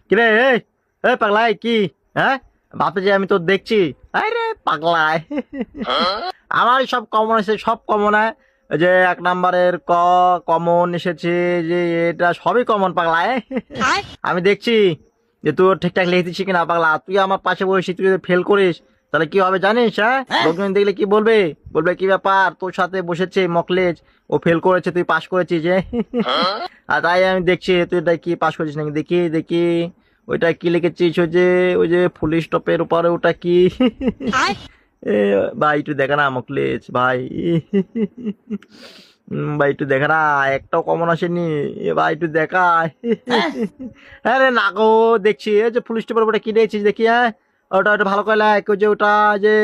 কিরে এই এই পাগলাই কি? হ্যাঁ, ভাবতে যে আমি তো দেখছি। আরে পাগলাই, আমার সব কমন এসেছে, সব কমন। যে এক নাম্বারের কমন এসেছে, যে এটা সবই কমন পাগলাই। আমি দেখছি যে তুই ঠিকঠাক লিখতেছিস কিনা পাগলা। তুই আমার পাশে বসে তুই যদি ফেল করিস তাহলে কি হবে জানিস? হ্যাঁ, লোকজন দেখলে কি বলবে? বলবে কি ব্যাপার, তোর সাথে বসেছে মকলেজ, ও ফেল করেছে তুই পাশ করেছিস যে। আর তাই আমি দেখছি তুই এটা কি পাশ করেছিস নাকি, দেখি দেখি। ওইটা কি লিখেছিস? ওই যে ফুল স্টপের উপরে ওটা কি? এ ভাই একটু দেখা না মকলেজ ভাই। ভাই একটু দেখা না, একটাও কমন আসেনি। ভাই একটু দেখা। হ্যাঁ রে না গো, দেখছি এই যে ফুল স্টপের উপরে কি দিয়েছিস দেখি। হ্যাঁ, ওটা ওটা ভালো করে লাইক, ওই যে ওটা যে